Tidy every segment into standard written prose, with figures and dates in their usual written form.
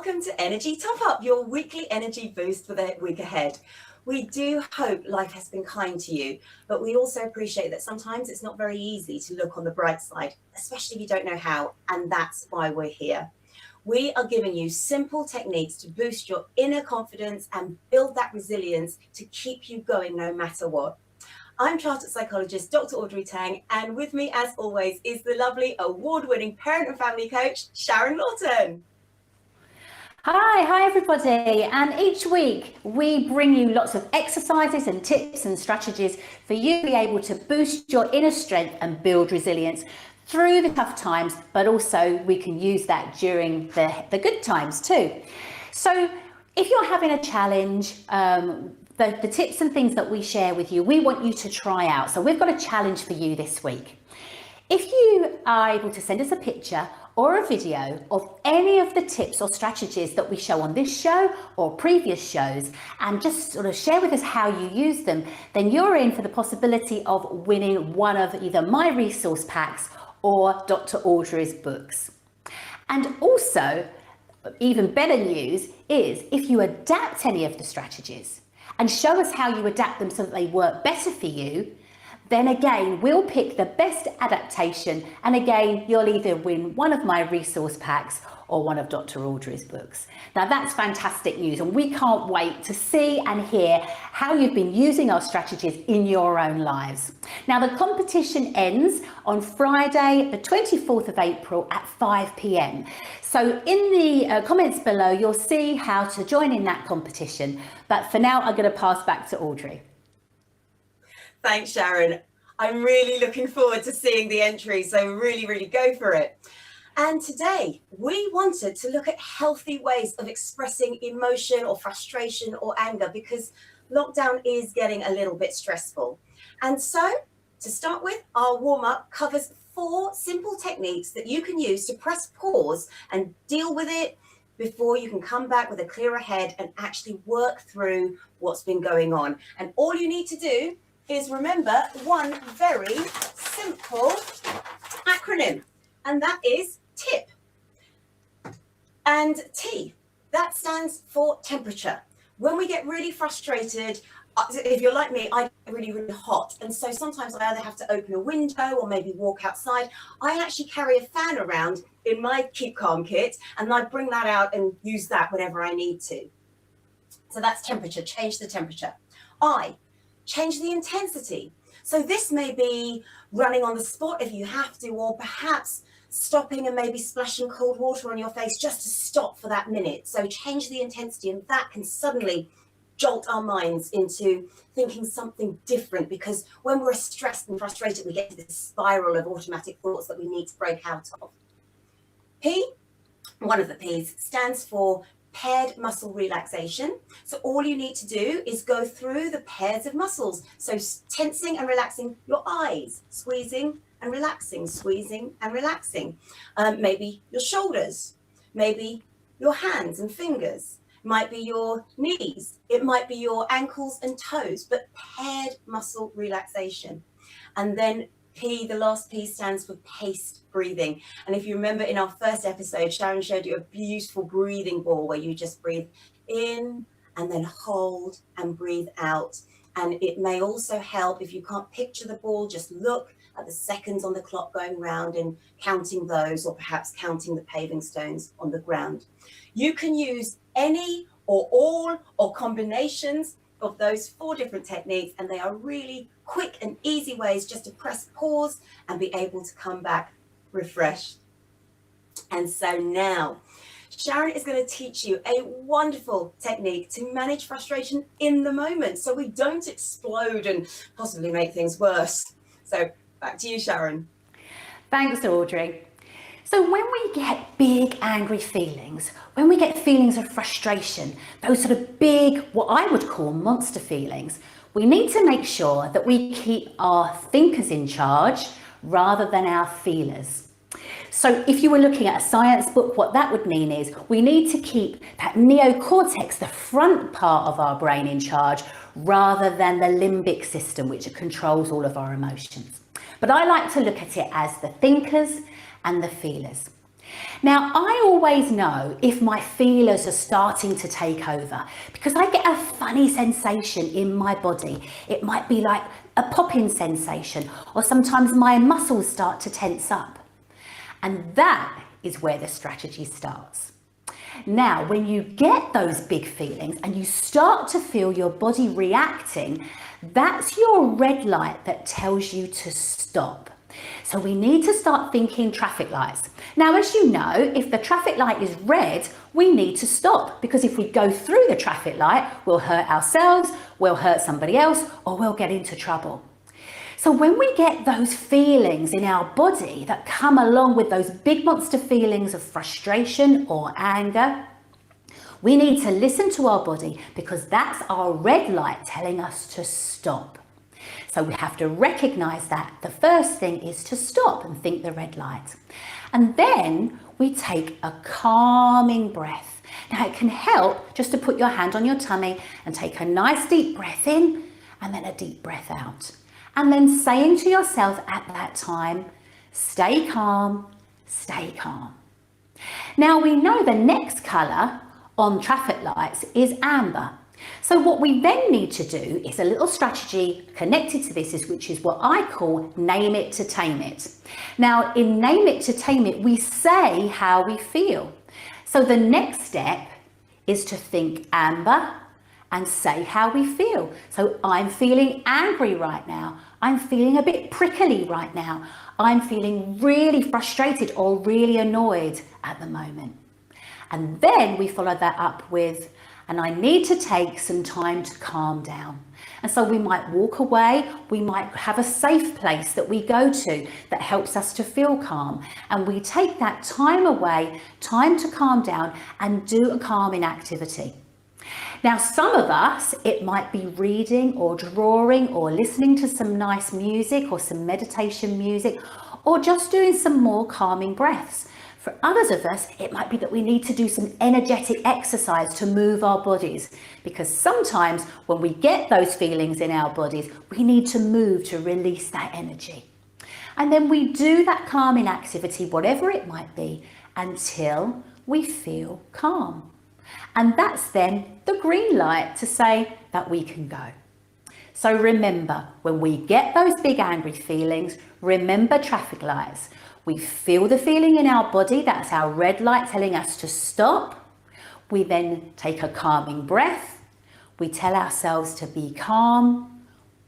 welcome to Energy Top Up, your weekly energy boost for the week ahead. We do hope life has been kind to you, but we also appreciate that sometimes it's not very easy to look on the bright side, especially if you don't know how, and that's why we're here. We are giving you simple techniques to boost your inner confidence and build that resilience to keep you going no matter what. I'm chartered psychologist Dr Audrey Tang, and with me as always is the lovely award-winning parent and family coach Sharon Lawton. Hi everybody, and each week we bring you lots of exercises and tips and strategies for you to be able to boost your inner strength and build resilience through the tough times, but also we can use that during the good times too. So if you're having a challenge, the tips and things that we share with you, we want you to try out. So we've got a challenge for you this week. If you are able to send us a picture or a video of any of the tips or strategies that we show on this show or previous shows, and just sort of share with us how you use them, then you're in for the possibility of winning one of either my resource packs or Dr. Audrey's books. And also, even better news is if you adapt any of the strategies and show us how you adapt them so that they work better for you, then again, we'll pick the best adaptation, and again, you'll either win one of my resource packs or one of Dr. Audrey's books. Now that's fantastic news, and we can't wait to see and hear how you've been using our strategies in your own lives. Now the competition ends on Friday, the 24th of April at 5 p.m. So in the comments below, you'll see how to join in that competition. But for now, I'm going to pass back to Audrey. Thanks, Sharon. I'm really looking forward to seeing the entries, so really go for it. And today we wanted to look at healthy ways of expressing emotion or frustration or anger, because lockdown is getting a little bit stressful. And so to start with, our warm-up covers 4 simple techniques that you can use to press pause and deal with it before you can come back with a clearer head and actually work through what's been going on. And all you need to do is remember one very simple acronym, and that is TIPP. And T, that stands for temperature. When we get really frustrated, if you're like me, I get really hot. And so sometimes I either have to open a window or maybe walk outside. I actually carry a fan around in my Keep Calm kit, and I bring that out and use that whenever I need to. So that's temperature, change the temperature. I, change the intensity. So this may be running on the spot if you have to, or perhaps stopping and maybe splashing cold water on your face just to stop for that minute. So change the intensity, and that can suddenly jolt our minds into thinking something different, because when we're stressed and frustrated, we get into this spiral of automatic thoughts that we need to break out of. P, one of the P's, stands for paired muscle relaxation. So all you need to do is go through the pairs of muscles. So tensing and relaxing your eyes, squeezing and relaxing, squeezing and relaxing. Maybe your shoulders, maybe your hands and fingers, might be your knees, it might be your ankles and toes, but paired muscle relaxation. And then P, the last P, stands for paced breathing. And if you remember in our first episode, Sharon showed you a beautiful breathing ball where you just breathe in and then hold and breathe out. And it may also help, if you can't picture the ball, just look at the seconds on the clock going round and counting those, or perhaps counting the paving stones on the ground. You can use any or all or combinations of those 4 different techniques, and they are really quick and easy ways just to press pause and be able to come back refreshed. And so now Sharon is going to teach you a wonderful technique to manage frustration in the moment, so we don't explode and possibly make things worse. So back to you, Sharon. Thanks, Audrey. So when we get big angry feelings, when we get feelings of frustration, those sort of big, what I would call monster feelings, we need to make sure that we keep our thinkers in charge rather than our feelers. So if you were looking at a science book, what that would mean is we need to keep that neocortex, the front part of our brain, in charge rather than the limbic system, which controls all of our emotions. But I like to look at it as the thinkers and the feelers. Now, I always know if my feelers are starting to take over because I get a funny sensation in my body. It might be like a popping sensation, or sometimes my muscles start to tense up. And that is where the strategy starts. Now, when you get those big feelings and you start to feel your body reacting, that's your red light that tells you to stop. So we need to start thinking traffic lights. Now, as you know, if the traffic light is red, we need to stop, because if we go through the traffic light, we'll hurt ourselves, we'll hurt somebody else, or we'll get into trouble. So when we get those feelings in our body that come along with those big monster feelings of frustration or anger, we need to listen to our body, because that's our red light telling us to stop. So we have to recognize that. The first thing is to stop and think the red light. And then we take a calming breath. Now it can help just to put your hand on your tummy and take a nice deep breath in and then a deep breath out. And then saying to yourself at that time, stay calm, stay calm. Now we know the next colour on traffic lights is amber. So what we then need to do is a little strategy connected to this, which is what I call name it to tame it. Now in name it to tame it, we say how we feel. So the next step is to think amber and say how we feel. So I'm feeling angry right now. I'm feeling a bit prickly right now. I'm feeling really frustrated or really annoyed at the moment. And then we follow that up with, and I need to take some time to calm down. And so we might walk away, we might have a safe place that we go to that helps us to feel calm. And we take that time away, time to calm down and do a calming activity. Now, some of us, it might be reading or drawing or listening to some nice music or some meditation music, or just doing some more calming breaths. For others of us, it might be that we need to do some energetic exercise to move our bodies, because sometimes when we get those feelings in our bodies, we need to move to release that energy. And then we do that calming activity, whatever it might be, until we feel calm. And that's then the green light to say that we can go. So remember, when we get those big angry feelings, remember traffic lights. We feel the feeling in our body, that's our red light telling us to stop. We then take a calming breath. We tell ourselves to be calm.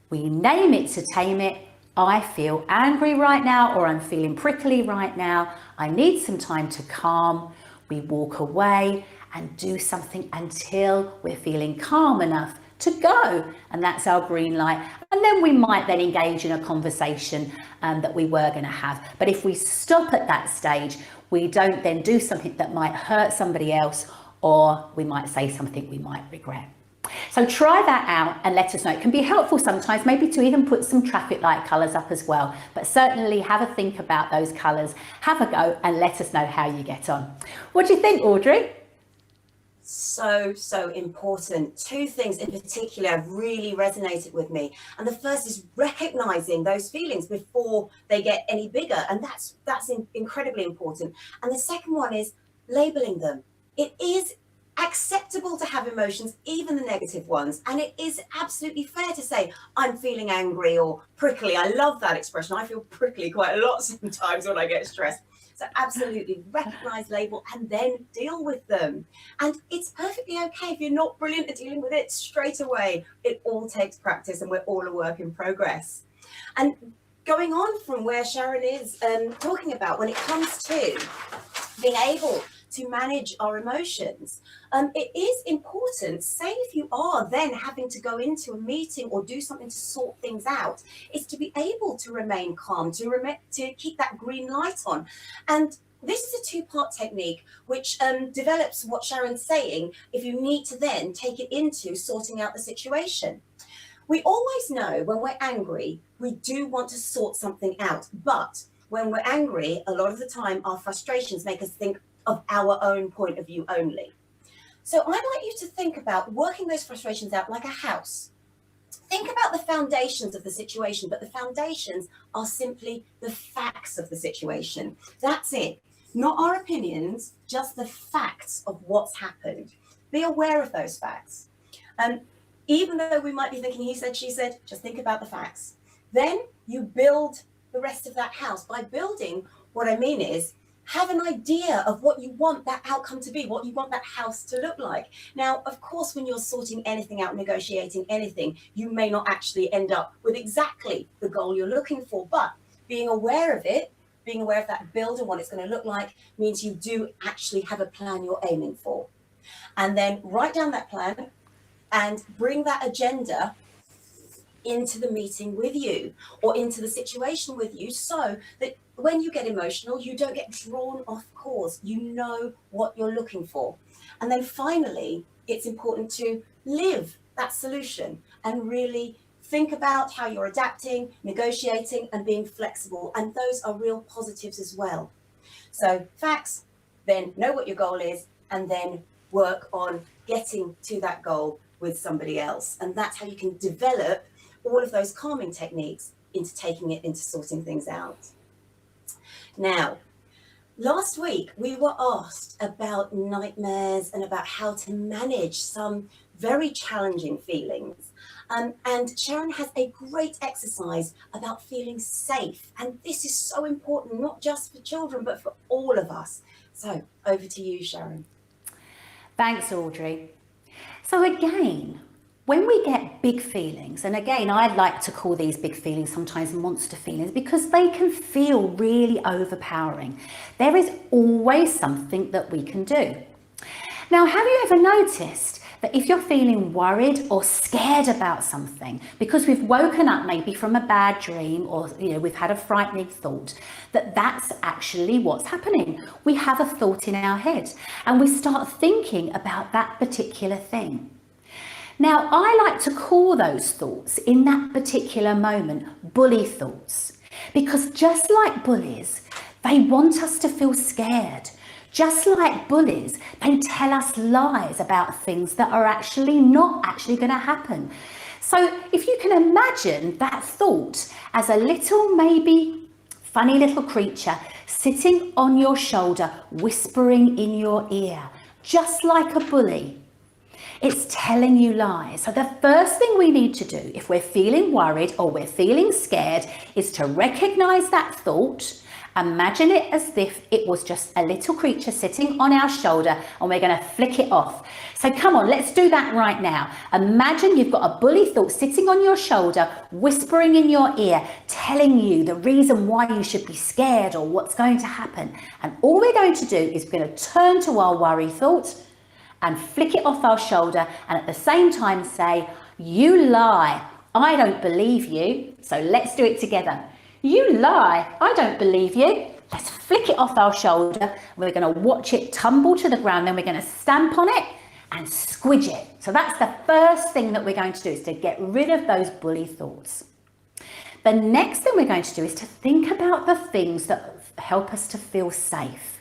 We name it to tame it. I feel angry right now, or I'm feeling prickly right now. I need some time to calm. We walk away and do something until we're feeling calm enough to go, and that's our green light. And then we might then engage in a conversation that we were going to have. But if we stop at that stage, we don't then do something that might hurt somebody else, or we might say something we might regret. So try that out and let us know. It can be helpful sometimes, maybe to even put some traffic light colours up as well, but certainly have a think about those colours, have a go and let us know how you get on. What do you think, Audrey? So important. Two things in particular have really resonated with me. And the first is recognizing those feelings before they get any bigger. And that's incredibly important. And the second one is labeling them. It is acceptable to have emotions, even the negative ones. And it is absolutely fair to say, I'm feeling angry or prickly. I love that expression. I feel prickly quite a lot sometimes when I get stressed. So absolutely recognize, label, and then deal with them. And it's perfectly okay if you're not brilliant at dealing with it straight away. It all takes practice, and we're all a work in progress. And going on from where Sharon is talking about, when it comes to being able to manage our emotions, it is important, say if you are then having to go into a meeting or do something to sort things out, is to be able to remain calm, to keep that green light on. And this is a two-part technique which develops what Sharon's saying, if you need to then take it into sorting out the situation. We always know when we're angry, we do want to sort something out, but when we're angry, a lot of the time our frustrations make us think of our own point of view only. So I'd like you to think about working those frustrations out like a house. Think about the foundations of the situation, but the foundations are simply the facts of the situation. That's it. Not our opinions, just the facts of what's happened. Be aware of those facts. Even though we might be thinking he said, she said, just think about the facts. Then you build the rest of that house. By building, what I mean is, have an idea of what you want that outcome to be, what you want that house to look like. Now, of course, when you're sorting anything out, negotiating anything, you may not actually end up with exactly the goal you're looking for, but being aware of it, being aware of that build and what it's going to look like means you do actually have a plan you're aiming for. And then write down that plan and bring that agenda into the meeting with you or into the situation with you, so that when you get emotional, you don't get drawn off course. You know what you're looking for. And then finally, it's important to live that solution and really think about how you're adapting, negotiating, and being flexible. And those are real positives as well. So facts, then know what your goal is, and then work on getting to that goal with somebody else. And that's how you can develop all of those calming techniques into taking it into sorting things out. Now, last week we were asked about nightmares and about how to manage some very challenging feelings. And Sharon has a great exercise about feeling safe. And this is so important, not just for children, but for all of us. So over to you, Sharon. Thanks, Audrey. So again, when we get big feelings, and again, I like to call these big feelings sometimes monster feelings because they can feel really overpowering. There is always something that we can do. Now, have you ever noticed that if you're feeling worried or scared about something, because we've woken up maybe from a bad dream, or we've had a frightening thought, that's actually what's happening? We have a thought in our head and we start thinking about that particular thing. Now, I like to call those thoughts in that particular moment bully thoughts, because just like bullies, they want us to feel scared. Just like bullies, they tell us lies about things that are actually not actually going to happen. So if you can imagine that thought as a little, maybe funny little creature sitting on your shoulder, whispering in your ear, just like a bully. It's telling you lies. So the first thing we need to do if we're feeling worried or we're feeling scared is to recognize that thought, imagine it as if it was just a little creature sitting on our shoulder, and we're going to flick it off. So come on, let's do that right now. Imagine you've got a bully thought sitting on your shoulder, whispering in your ear, telling you the reason why you should be scared or what's going to happen. And all we're going to do is we're going to turn to our worry thought and flick it off our shoulder, and at the same time say, you lie, I don't believe you. So let's do it together. You lie, I don't believe you. Let's flick it off our shoulder. We're going to watch it tumble to the ground, then we're going to stamp on it and squidge it. So that's the first thing that we're going to do, is to get rid of those bully thoughts. The next thing we're going to do is to think about the things that help us to feel safe.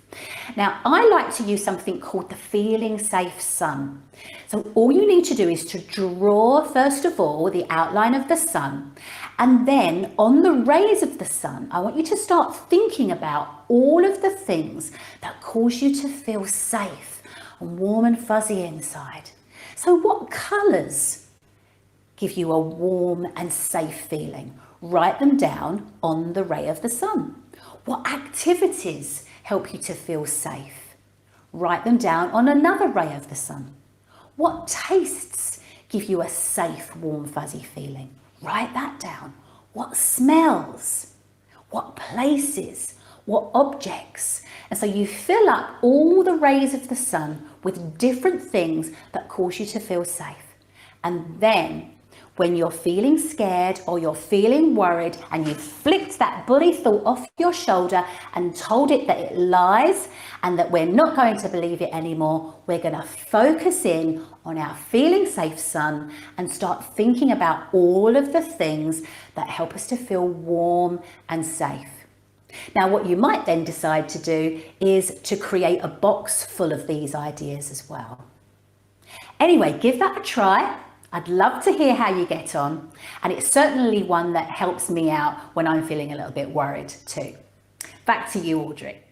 Now, I like to use something called the feeling safe sun. So all you need to do is to draw, first of all, the outline of the sun. And then on the rays of the sun, I want you to start thinking about all of the things that cause you to feel safe and warm and fuzzy inside. So what colours give you a warm and safe feeling? Write them down on the ray of the sun. What activities help you to feel safe? Write them down on another ray of the sun. What tastes give you a safe, warm, fuzzy feeling? Write that down. What smells? What places? What objects? And so you fill up all the rays of the sun with different things that cause you to feel safe. And then when you're feeling scared or you're feeling worried and you've flicked that bully thought off your shoulder and told it that it lies and that we're not going to believe it anymore, we're going to focus in on our feeling safe sun and start thinking about all of the things that help us to feel warm and safe. Now, what you might then decide to do is to create a box full of these ideas as well. Anyway, give that a try. I'd love to hear how you get on, and it's certainly one that helps me out when I'm feeling a little bit worried too. Back to you, Audrey.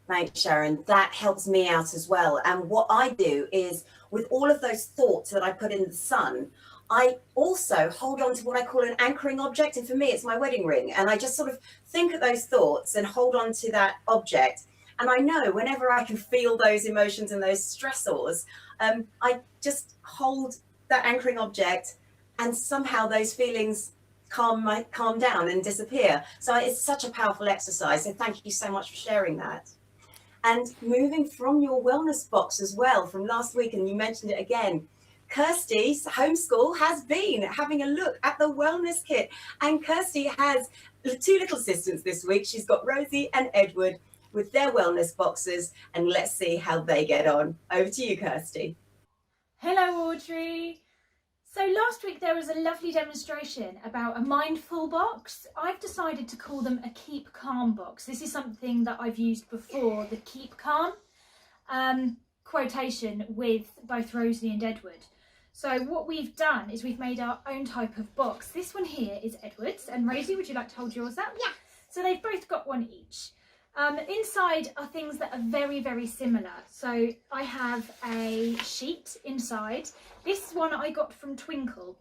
Thanks, Sharon. That helps me out as well. And what I do is, with all of those thoughts that I put in the sun, I also hold on to what I call an anchoring object. And for me, it's my wedding ring. And I just sort of think of those thoughts and hold on to that object. And I know whenever I can feel those emotions and those stressors, I just hold that anchoring object, and somehow those feelings calm down and disappear. So it's such a powerful exercise. So thank you so much for sharing that. And moving from your wellness box as well from last week, and you mentioned it again, Kirsty's homeschool has been having a look at the wellness kit. And Kirsty has two little assistants this week. She's got Rosie and Edward with their wellness boxes, and let's see how they get on. Over to you, Kirsty. Hello, Audrey. So last week there was a lovely demonstration about a mindful box. I've decided to call them a keep calm box. This is something that I've used before, the keep calm quotation with both Rosie and Edward. So what we've done is we've made our own type of box. This one here is Edward's, and Rosie, would you like to hold yours up? Yeah. So they've both got one each. Inside are things that are very, very similar. So I have a sheet inside. This one I got from Twinkle,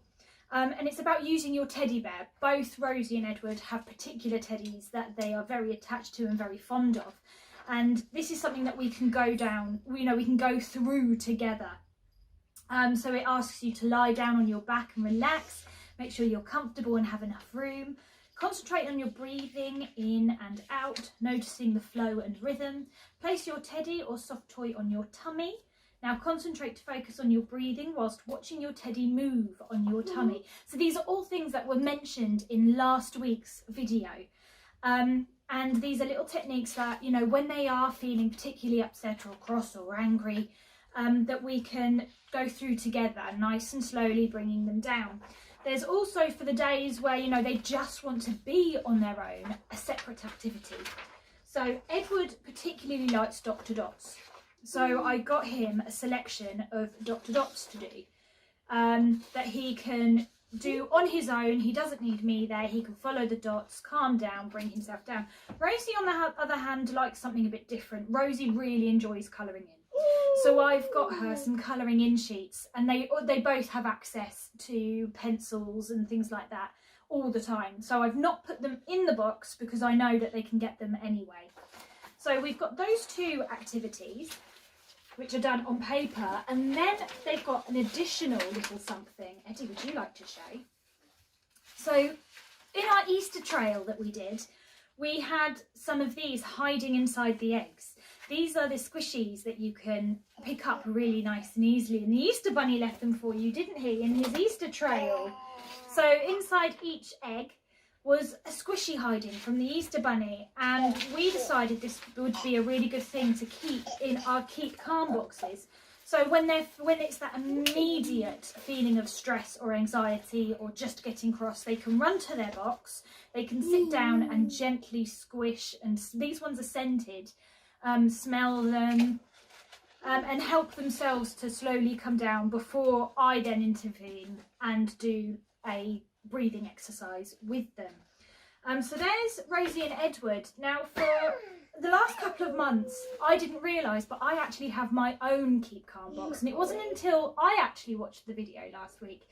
and it's about using your teddy bear. Both Rosie and Edward have particular teddies that they are very attached to and very fond of. And this is something that we can go down, we can go through together. So it asks you to lie down on your back and relax, make sure you're comfortable and have enough room. Concentrate on your breathing in and out, noticing the flow and rhythm. Place your teddy or soft toy on your tummy. Now concentrate to focus on your breathing whilst watching your teddy move on your tummy. So these are all things that were mentioned in last week's video. And these are little techniques that, when they are feeling particularly upset or cross or angry, that we can go through together, nice and slowly bringing them down. There's also, for the days where, they just want to be on their own, a separate activity. So Edward particularly likes Dr. Dots. So I got him a selection of Dr. Dots to do, that he can do on his own. He doesn't need me there. He can follow the dots, calm down, bring himself down. Rosie, on the other hand, likes something a bit different. Rosie really enjoys colouring in. So I've got her some colouring in sheets, and they both have access to pencils and things like that all the time. So I've not put them in the box because I know that they can get them anyway. So we've got those two activities which are done on paper, and then they've got an additional little something. Eddie, would you like to show? So in our Easter trail that we did, we had some of these hiding inside the eggs. These are the squishies that you can pick up really nice and easily. And the Easter Bunny left them for you, didn't he, in his Easter trail? So inside each egg was a squishy hiding from the Easter Bunny. And we decided this would be a really good thing to keep in our keep calm boxes. So when it's that immediate feeling of stress or anxiety or just getting cross, they can run to their box, they can sit down and gently squish, and these ones are scented, smell them, and help themselves to slowly come down before I then intervene and do a breathing exercise with them. So there's Rosie and Edward. Now for the last couple of months, I didn't realise, but I actually have my own Keep Calm box, and it wasn't until I actually watched the video last week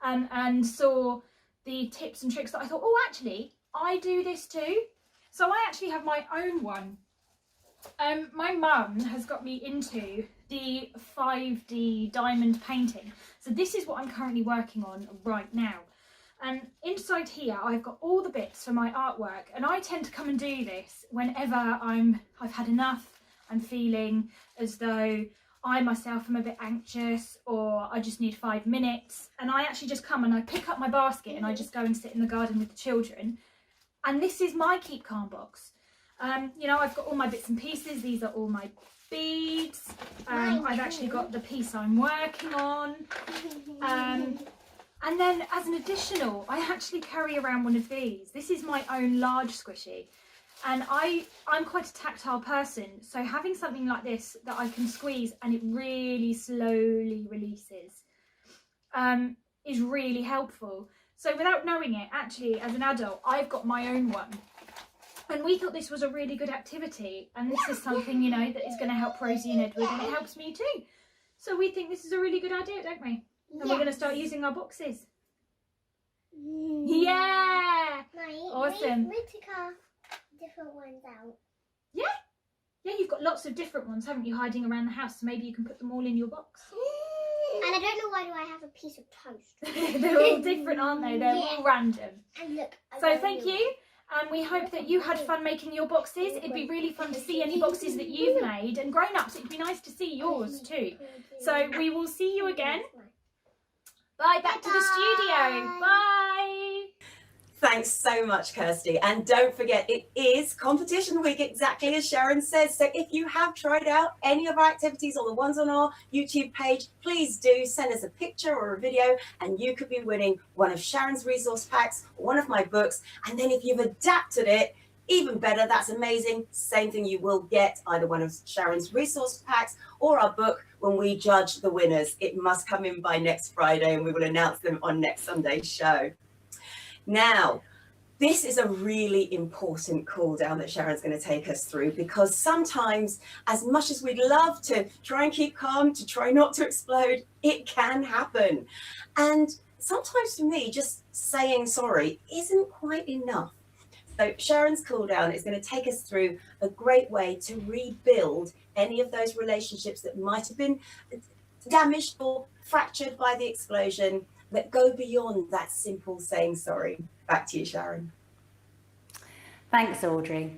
and saw the tips and tricks that I thought, oh, actually, I do this too. So I actually have my own one. My mum has got me into the 5D diamond painting. So this is what I'm currently working on right now. And inside here, I've got all the bits for my artwork, and I tend to come and do this whenever I've had enough, I'm feeling as though I myself am a bit anxious, or I just need 5 minutes, and I actually just come and I pick up my basket and I just go and sit in the garden with the children. And this is my Keep Calm box. I've got all my bits and pieces. These are all my beads. I've actually got the piece I'm working on. And then as an additional, I actually carry around one of these. This is my own large squishy. And I'm quite a tactile person. So having something like this that I can squeeze and it really slowly releases is really helpful. So without knowing it, actually, as an adult, I've got my own one. And we thought this was a really good activity, and this is something, you know, that is going to help Rosie and Edward, and it helps me too. So we think this is a really good idea, don't we? And we're going to start using our boxes. Yeah! Awesome. We took our different ones out. Yeah? Yeah, you've got lots of different ones, haven't you, hiding around the house, so maybe you can put them all in your box. And I don't know why do I have a piece of toast. They're all different, aren't they? They're all random. And look. So thank you. And we hope that you had fun making your boxes. It'd be really fun to see any boxes that you've made. And grown-ups, it'd be nice to see yours too. So we will see you again. Bye, back to the studio. Bye. Thanks so much, Kirsty. And don't forget, it is competition week, exactly as Sharon says. So if you have tried out any of our activities or the ones on our YouTube page, please do send us a picture or a video, and you could be winning one of Sharon's resource packs, or one of my books. And then if you've adapted it, even better, that's amazing. Same thing, you will get either one of Sharon's resource packs or our book when we judge the winners. It must come in by next Friday, and we will announce them on next Sunday's show. Now, this is a really important cool down that Sharon's going to take us through, because sometimes, as much as we'd love to try and keep calm, to try not to explode, it can happen. And sometimes for me, just saying sorry isn't quite enough. So Sharon's cool down is going to take us through a great way to rebuild any of those relationships that might have been damaged or fractured by the explosion, that go beyond that simple saying sorry. Back to you, Sharon. Thanks, Audrey.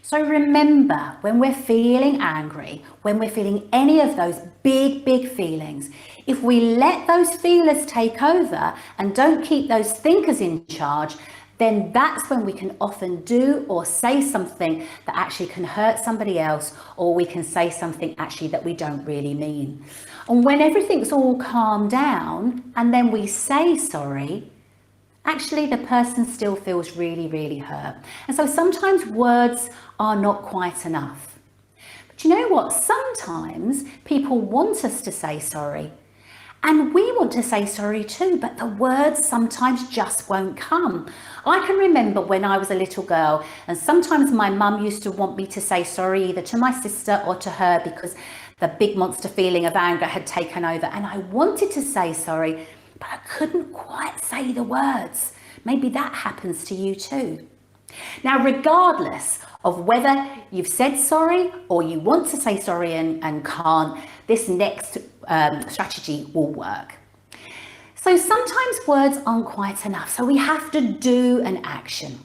So remember, when we're feeling angry, when we're feeling any of those big feelings, if we let those feelers take over and don't keep those thinkers in charge, then that's when we can often do or say something that actually can hurt somebody else, or we can say something actually that we don't really mean. And when everything's all calmed down and then we say sorry, actually the person still feels really hurt. And so sometimes words are not quite enough. But you know what? Sometimes people want us to say sorry. And we want to say sorry too, but the words sometimes just won't come. I can remember when I was a little girl, and sometimes my mum used to want me to say sorry either to my sister or to her, because the big monster feeling of anger had taken over, and I wanted to say sorry, but I couldn't quite say the words. Maybe that happens to you too. Now, regardless of whether you've said sorry or you want to say sorry and can't, this next strategy will work. So sometimes words aren't quite enough, so we have to do an action.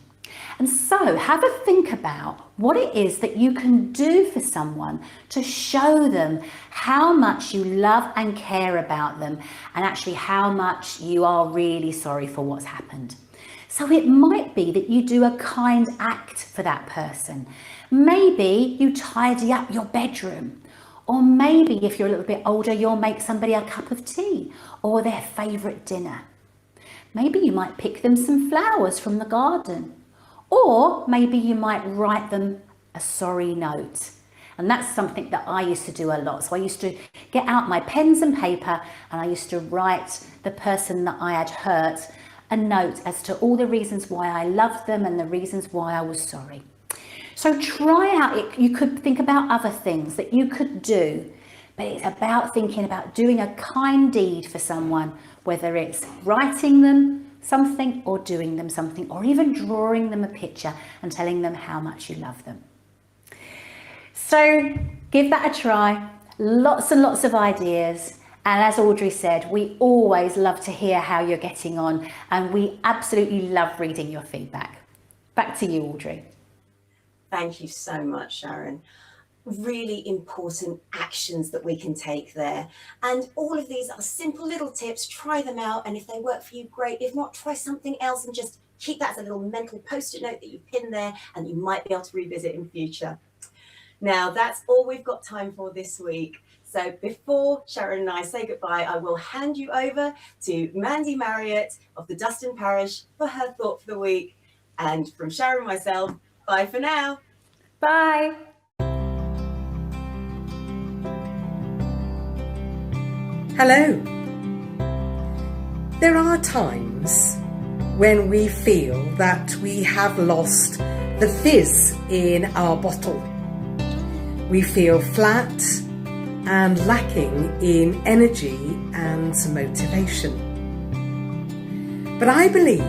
And so have a think about what it is that you can do for someone to show them how much you love and care about them, and actually how much you are really sorry for what's happened. So it might be that you do a kind act for that person. Maybe you tidy up your bedroom. Or maybe if you're a little bit older, you'll make somebody a cup of tea or their favourite dinner. Maybe you might pick them some flowers from the garden. Or maybe you might write them a sorry note. And that's something that I used to do a lot. So I used to get out my pens and paper, and I used to write the person that I had hurt a note as to all the reasons why I loved them and the reasons why I was sorry. So try out it. You could think about other things that you could do, but it's about thinking about doing a kind deed for someone, whether it's writing them something or doing them something, or even drawing them a picture and telling them how much you love them. So give that a try. Lots and lots of ideas. And as Audrey said, we always love to hear how you're getting on, and we absolutely love reading your feedback. Back to you, Audrey. Thank you so much, Sharon. Really important actions that we can take there. And all of these are simple little tips. Try them out, and if they work for you, great. If not, try something else and just keep that as a little mental post-it note that you pin there, and you might be able to revisit in future. Now, that's all we've got time for this week. So before Sharon and I say goodbye, I will hand you over to Mandy Marriott of the Dustin Parish for her thought for the week. And from Sharon and myself, bye for now. Bye. Hello. There are times when we feel that we have lost the fizz in our bottle. We feel flat and lacking in energy and motivation. But I believe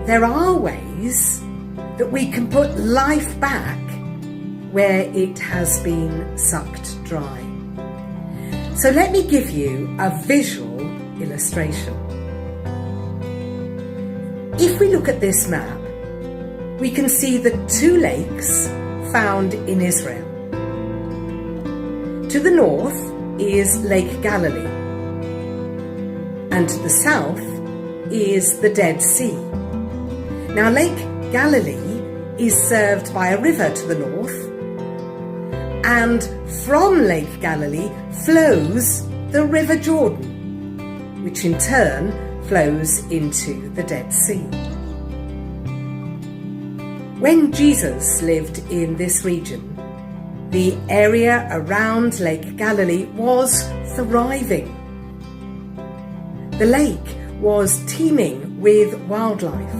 there are ways that we can put life back where it has been sucked dry. So let me give you a visual illustration. If we look at this map, we can see the two lakes found in Israel. To the north is Lake Galilee, and to the south is the Dead Sea. Now, Lake Galilee is served by a river to the north, and from Lake Galilee flows the River Jordan, which in turn flows into the Dead Sea. When Jesus lived in this region, the area around Lake Galilee was thriving. The lake was teeming with wildlife,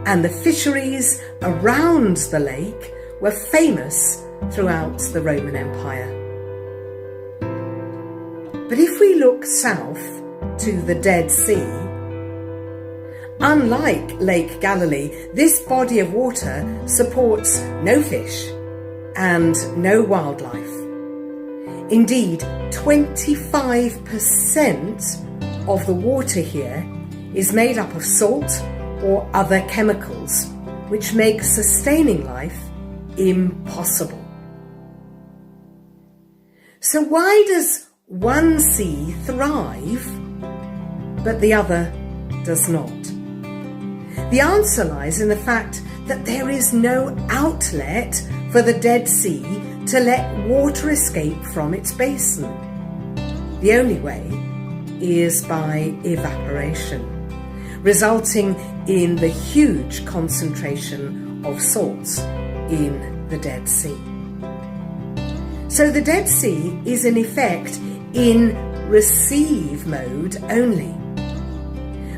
and the fisheries around the lake were famous throughout the Roman Empire. But if we look south to the Dead Sea, unlike Lake Galilee, this body of water supports no fish and no wildlife. Indeed, 25% of the water here is made up of salt or other chemicals, which makes sustaining life impossible. So why does one sea thrive, but the other does not? The answer lies in the fact that there is no outlet for the Dead Sea to let water escape from its basin. The only way is by evaporation, resulting in the huge concentration of salts in the Dead Sea. So the Dead Sea is in effect in receive mode only.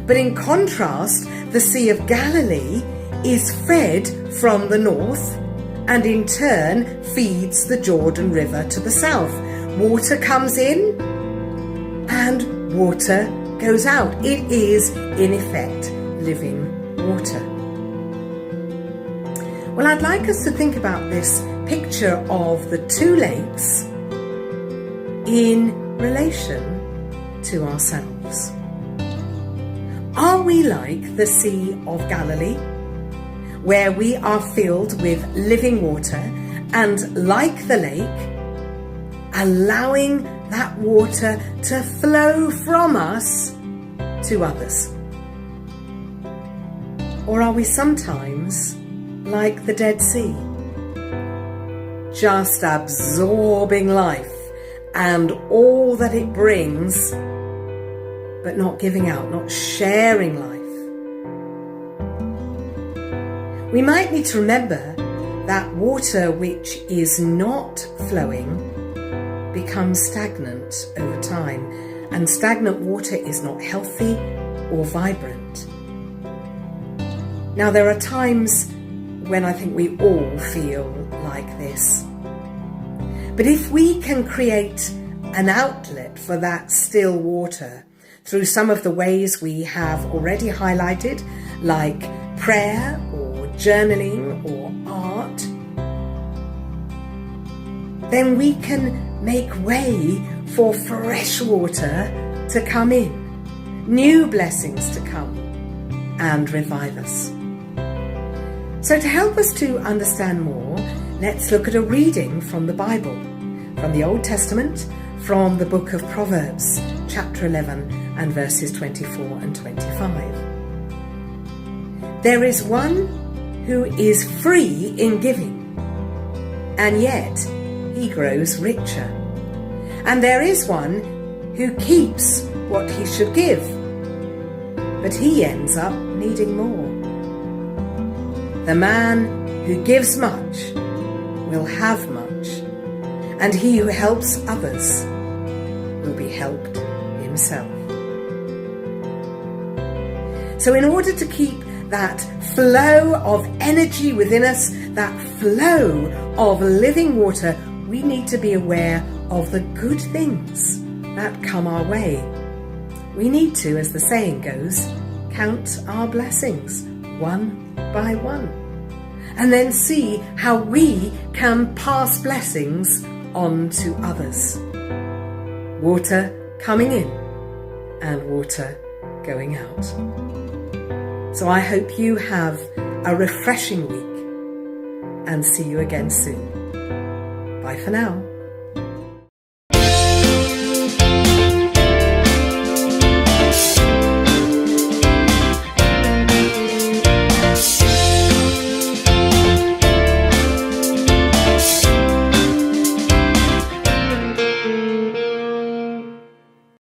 But in contrast, the Sea of Galilee is fed from the north and in turn feeds the Jordan River to the south. Water comes in and water goes out. It is, in effect, living water. Well, I'd like us to think about this picture of the two lakes in relation to ourselves. Are we like the Sea of Galilee, where we are filled with living water and, like the lake, allowing that water to flow from us to others? Or are we sometimes like the Dead Sea, just absorbing life and all that it brings, but not giving out, not sharing life? We might need to remember that water which is not flowing becomes stagnant over time, and stagnant water is not healthy or vibrant. Now, there are times when I think we all feel like this. But if we can create an outlet for that still water through some of the ways we have already highlighted, like prayer or journaling or art, then we can make way for fresh water to come in, new blessings to come and revive us. So to help us to understand more, let's look at a reading from the Bible, from the Old Testament, from the book of Proverbs, chapter 11 and verses 24 and 25. There is one who is free in giving, and yet he grows richer. And there is one who keeps what he should give, but he ends up needing more. The man who gives much will have much, and he who helps others will be helped himself. So in order to keep that flow of energy within us, that flow of living water, we need to be aware of the good things that come our way. We need to, as the saying goes, count our blessings one by one, and then see how we can pass blessings on to others. Water coming in and water going out. So I hope you have a refreshing week and see you again soon. Bye for now.